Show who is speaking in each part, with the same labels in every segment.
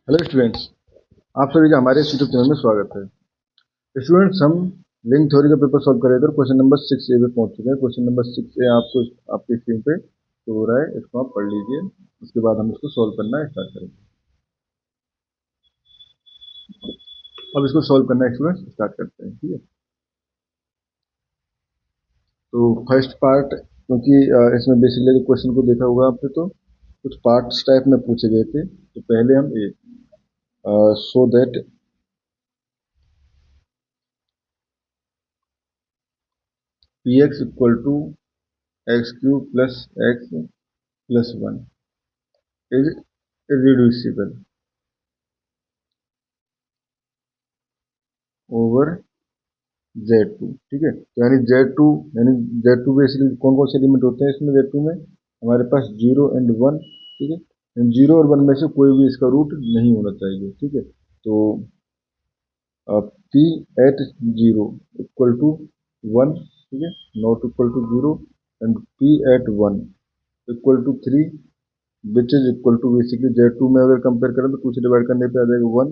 Speaker 1: Hello students, आप सभी का हमारे यूट्यूब चैनल में स्वागत है। स्टूडेंट्स, हम लिंक थ्योरी का पेपर सॉल्व कर रहे थे और क्वेश्चन नंबर 6A पे पहुंच चुके हैं। क्वेश्चन नंबर 6A आपको आपकी स्क्रीन पे शो हो रहा है, इसको आप पढ़ लीजिए। उसके बाद हम इसको सॉल्व करना स्टार्ट करेंगे। अब इसको सॉल्व करना स्टूडेंट्स स्टार्ट करते हैं, ठीक है। तो फर्स्ट पार्ट, क्योंकि इसमें बेसिकली क्वेश्चन को देखा होगा आपने, तो कुछ पार्ट्स टाइप में पूछे गए थे। तो पहले हम show that P X equal to X cube plus x plus one is irreducible over Z2, ठीक है। तो यानी Z2, यानी Z2 बेसिकली कौन कौन से एलिमेंट होते हैं इसमें? Z2 में हमारे पास 0 और 1, ठीक है। 0 और 1 में से कोई भी इसका रूट नहीं होना चाहिए, ठीक है। तो P एट 0 इक्वल टू 1, ठीक है, not equal to 0, and P at 1 equal to 3, which is equal to basically Z2 में अगर कंपेयर करें तो 2 से डिवाइड करने पे आ जाएगा 1,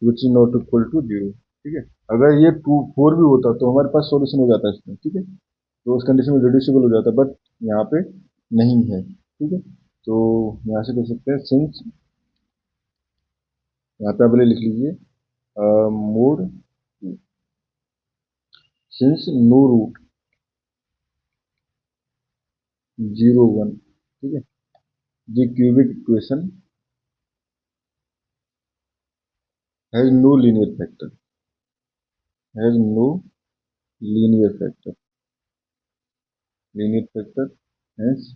Speaker 1: which is not equal to 0, ठीक है। अगर ये 4 भी होता तो हमारे पास सॉल्यूशन हो जाता है इसमें, ठीक है। तो उस कंडीशन में रिड्यूसिबल हो जाता, बट यहाँ पे नहीं है, ठीक है। तो यहाँ से देख सकते हैं, सिंस यहाँ पे आप लिख लीजिए मोड सिंस नो रूट 0 1, ठीक है, the cubic equation has no linear factor, has no linear factor, linear factor has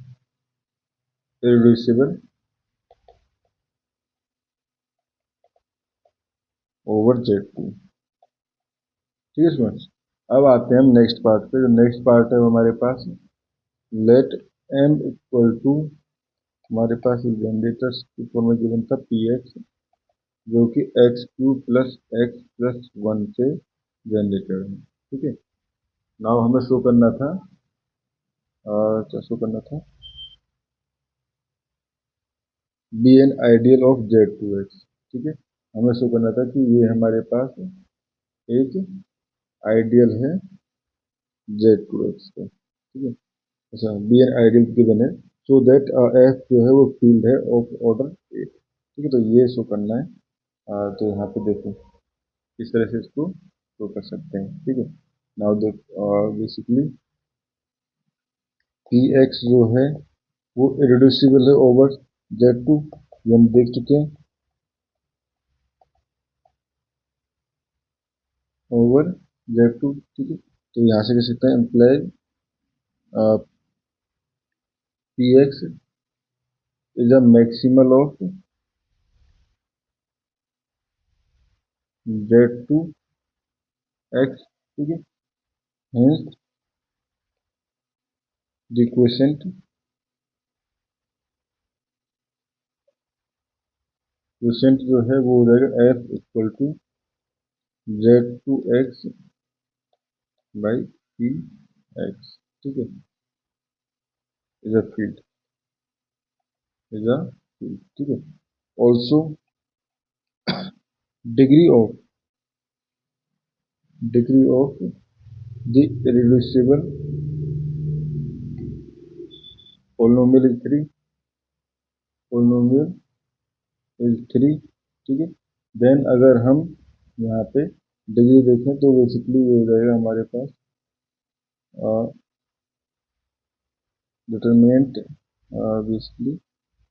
Speaker 1: irreducible over Z2, ठीक है स्टूडेंट्स। अब आते हैं हम नेक्स्ट पार्ट पे। जो नेक्स्ट पार्ट है हमारे पास, लेट m इक्वल टू, हमारे पास जनरेटर्स की फॉर्म में गिवन था पी एक्स, जो कि x cube plus x plus one से जनरेटेड है, ठीक है। नाउ हमें शो करना था, क्या शो करना था? B an ideal of Z2X, ठीक है। हमें शो करना था कि ये हमारे पास एक आइडियल है Z2X का, ठीक है। अच्छा, बी एन आइडियल गिवन है, सो दैट एफ जो है वो फील्ड है ऑफ ऑर्डर 8, ठीक है। तो ये शो करना है। तो यहाँ पे देखो किस तरह से इसको शो कर सकते हैं, ठीक है। नाउ देख, बेसिकली पी एक्स जो है वो इरेड्यूसिबल है ओवर Z2, ये हम देख चुके हैं, ओवर Z2, ठीक है। तो यहाँ से कह सकते हैं imply P x is a maximal of Z2X, ठीक है। हेंस द क्वोशेंट जो है वो हो जाएगा F equal to Z2X by P X, ठीक है। Is a field, is a field, ठीक है। Also degree of the irreducible polynomial is 3, polynomial is 3, ठीक है। देन अगर हम यहाँ पे डिग्री देखें तो बेसिकली ये हो जाएगा हमारे पास डिटरमिनेंट, बेसिकली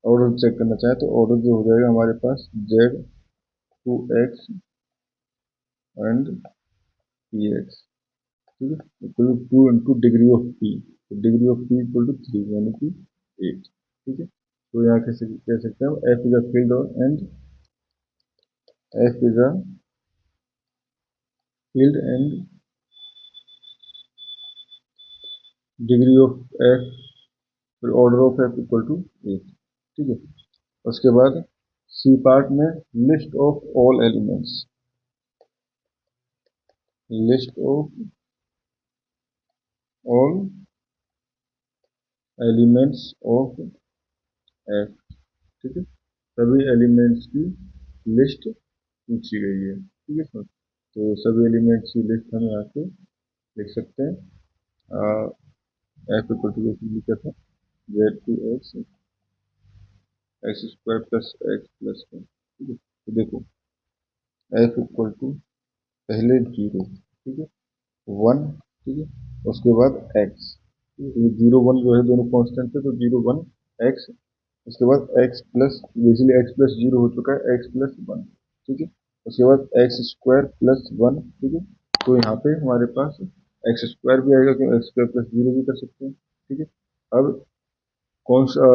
Speaker 1: ऑर्डर चेक करना चाहे तो ऑर्डर जो हो जाएगा हमारे पास Z2X एंड पी एक्स, ठीक है, equal to 2 into degree of P, तो degree of P equal to 3 यानी कि 8, ठीक है। तो यहाँ कह सकते हैं F is a field and F is a field and degree of F, order of F equal to 8, ठीक है। उसके बाद सी पार्ट में list of all elements, list of all elements of F, ठीक है, सभी एलिमेंट्स की list पूछी गई है, ठीक है सर। तो सभी एलिमेंट्स की लिस्ट हम यहाँ से लिख सकते हैं। एफ इक्वल टू लिखा था Z two x x square plus x plus one, ठीक है। तो देखो एफ इक्वल टू पहले जीरो, ठीक है, वन, ठीक है, उसके बाद एक्स, जीरो वन जो है दोनों कांस्टेंट है, तो जीरो वन एक्स, उसके बाद x plus, basically x plus zero हो चुका है, एक्स प्लस वन, ठीक है, उसके बाद एक्स स्क्वायर प्लस वन, ठीक है। तो यहाँ पे हमारे पास एक्स स्क्वायर भी आएगा, क्योंकि एक्स स्क्वायर प्लस जीरो भी कर सकते हैं, ठीक है। अब कौन सा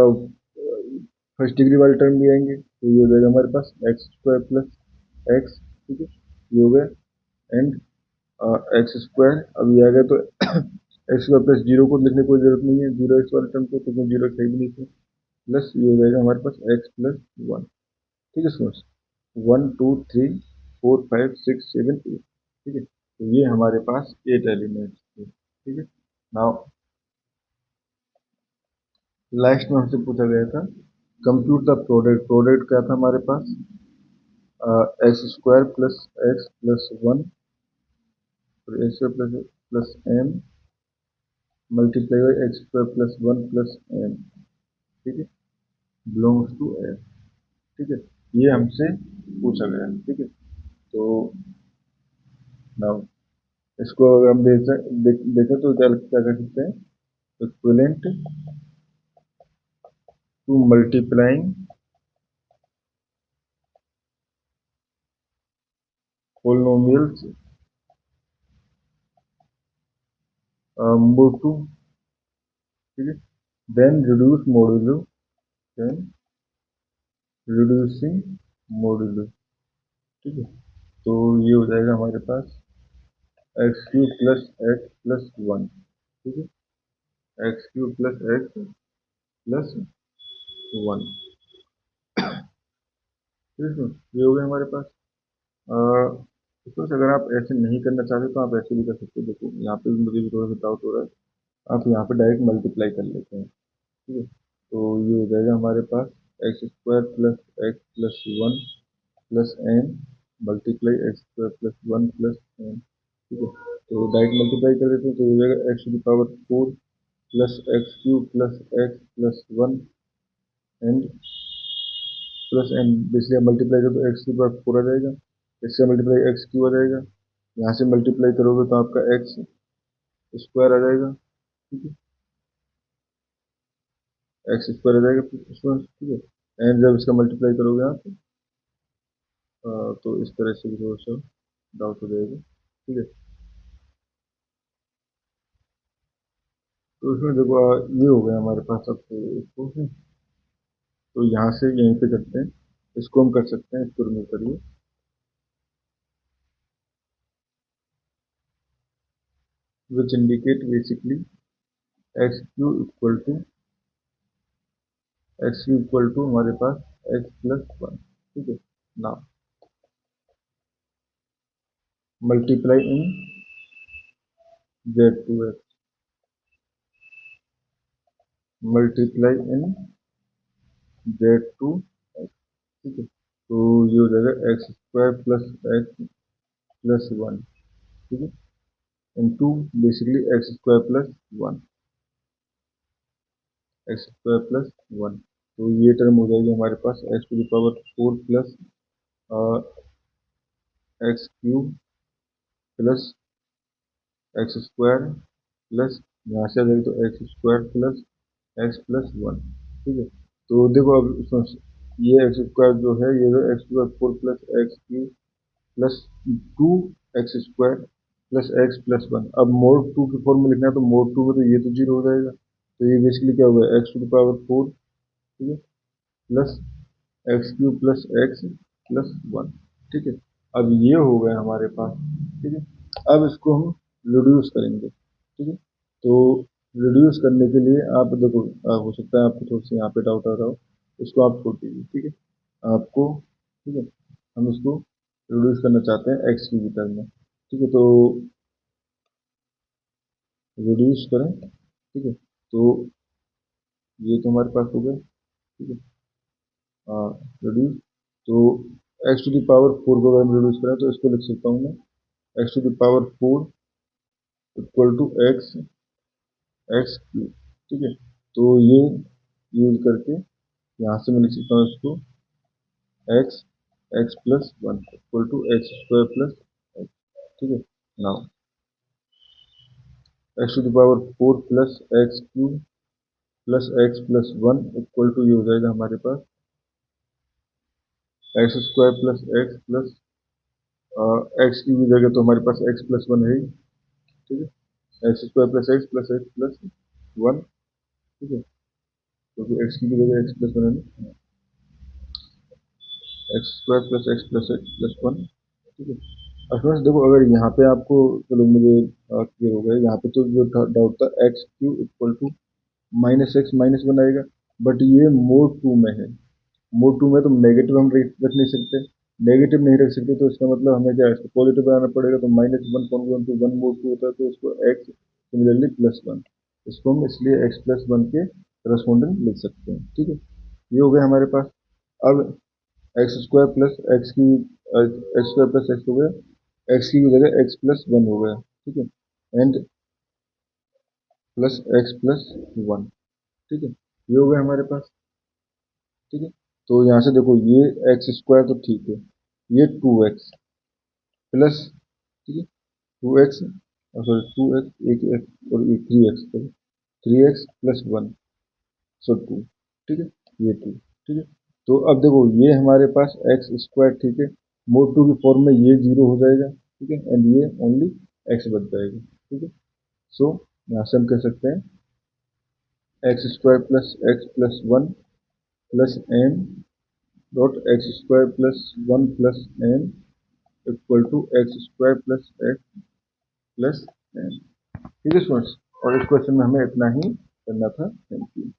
Speaker 1: फर्स्ट डिग्री वाले टर्म भी आएंगे, तो ये हो जाएगा हमारे पास एक्स स्क्वायर प्लस एक्स, ठीक है, ये हो गया। एंड एक्स स्क्वायर, अब ये आ गया तो एक्स स्क्वायर प्लस जीरो को लिखने की कोई जरूरत नहीं है, जीरो एक्स वाले टर्म को, क्योंकि जीरो एक्स है भी नहीं थे, प्लस ये हो जाएगा हमारे पास एक्स प्लस वन, ठीक है students. One two three four five six seven eight, ठीक है, तो ये हमारे पास एट एलिमेंट्स थे, ठीक है। नाउ लास्ट में हमसे पूछा गया था कंप्यूट द प्रोडक्ट, प्रोडक्ट क्या था हमारे पास, X square plus x plus one, और X plus plus M multiply by X square plus one plus M, ठीक है, बिलोंग्स टू एफ, ठीक है। ये हमसे पूछा गया, ठीक है। तो नाउ इसको अगर हम देखें तो क्या क्या कर सकते हैं, equivalent to multiplying polynomials mod two, ठीक है, then reduce modulo, then reducing modulo, ठीक है। तो ये हो जाएगा हमारे पास X cube plus x plus one, ठीक है, X cube plus x plus one, ठीक है। ये हो गया हमारे पास। सपोज अगर आप ऐसे नहीं करना चाहते तो आप ऐसे भी कर सकते हो, देखो यहाँ पे भी मुझे भी थोड़ा सा डाउट हो रहा है, आप यहाँ पे डायरेक्ट मल्टीप्लाई कर लेते हैं, ठीक है। तो ये हो जाएगा हमारे पास X square plus x plus one plus N multiply X square plus one plus N, ठीक है। तो डायरेक्ट मल्टीप्लाई कर देते हैं, तो ये हो जाएगा x to the power four plus x cube plus x plus one and plus n, इसलिए मल्टीप्लाई करो तो एक्स की पावर फोर आ जाएगा, इससे मल्टीप्लाई एक्स क्यू आ जाएगा, यहाँ से मल्टीप्लाई करोगे तो आपका एक्स स्क्वायर आ जाएगा, ठीक है, एक्स स्क्वायर आ जाएगा, ठीक है। एंड जब इसका मल्टीप्लाई करोगे आप तो इस तरह से भी थोड़ा सा डाउट हो जाएगा, ठीक है। तो इसमें देखो ये हो गया हमारे पास अब, तो इसको तो यहाँ से यहीं पे करते हैं, इसको हम कर सकते हैं, इसको रिमूव करिए, which indicate basically X Q equal to X Q equal to हमारे पास एक्स प्लस वन, ठीक है। ना multiply in Z two X, multiply in Z two X, ठीक है। तो ये हो जाएगा X square plus x plus one, ठीक है, into basically X square plus one, X square plus one, तो ये टर्म हो जाएगी हमारे पास X to the power four plus x cube plus x square plus, यहाँ से आ जाएगी तो x square plus x plus one, ठीक है। तो देखो अब ये एक्स स्क्वायर जो है, ये जो x square four plus x cube plus two x square plus x plus one, अब मोड टू की फॉर्म में लिखना है, तो मोड टू में तो ये तो जीरो हो जाएगा, तो ये बेसिकली क्या होगा x to the power four, ठीक है, plus x cube plus x plus one, ठीक है। अब ये हो गया हमारे पास, ठीक है। अब इसको हम रिड्यूस करेंगे, ठीक है। तो रिड्यूस करने के लिए आप देखो, हो सकता है आपको थोड़ा सा यहाँ पे डाउट आ रहा हो, इसको आप छोड़ दीजिए, ठीक है, आपको, ठीक है, हम इसको रिड्यूस करना चाहते हैं एक्स की टर्म में, ठीक है। तो रिड्यूस करें, ठीक है, तो ये तो हमारे पास हो गया, ठीक है, रिड्यूस, तो एक्स टू द पावर 4 को अगर हम रिड्यूस करें तो इसको लिख सकता हूँ मैं x to the power 4 equal to x x cube, ठीक है। तो ये यूज करके यहाँ से मैं लिख सकता हूँ इसको X X plus one equal to x square plus X, ठीक है। Now X to the power 4 plus x cube plus x plus one equal to ये हो जाएगा हमारे पास X square plus x plus X की जगह तो हमारे पास एक्स प्लस वन है ही, ठीक है। X square plus x plus one, ठीक है। क्योंकि एक्स की जगह एक्स प्लस वन है ना, x square plus x plus one, ठीक है। और फ्रेंड्स देखो अगर यहाँ पे आपको, चलो मुझे क्लियर हो गया, यहाँ पे तो जो डाउट था x Q equal to minus x minus one आएगा, बट ये मोड टू में है। मोड टू में तो नेगेटिव हम रख नहीं सकते, नेगेटिव नहीं रख सकते, तो इसका मतलब हमें क्या है पॉजिटिव बनाना पड़ेगा। तो minus one congruent to one mod two होता है, तो इसको एक्स सिमिलरली प्लस वन, इसको हम इसलिए एक्स प्लस वन के करस्पॉन्डिंग लिख सकते हैं, ठीक है। ये हो गया हमारे पास। अब एक्स स्क्वायर प्लस एक्स की एक्स स्क्वायर प्लस एक्स हो गया, एक्स की जगह एक्स प्लस वन हो गया, ठीक है। And plus x plus one, ठीक है। ये हो गया हमारे पास, ठीक है। तो यहाँ से देखो ये एक्स स्क्वायर तो ठीक है, ये टू एक्स प्लस, ठीक है, two x sorry two x एक एक्स और एक three x plus one, so two, ठीक है, ये टू, ठीक है। तो अब देखो ये हमारे पास एक्स स्क्वायर, ठीक है, मोड टू की फॉर्म में ये जीरो हो जाएगा, ठीक है, एंड ये ओनली एक्स बच जाएगा, ठीक है। सो यहाँ से हम कह सकते हैं x square plus one plus m dot x square plus one plus m equal to x square plus x plus M, ठीक है स्टूडेंट्स। और इस क्वेश्चन में हमें इतना ही करना था। Thank you.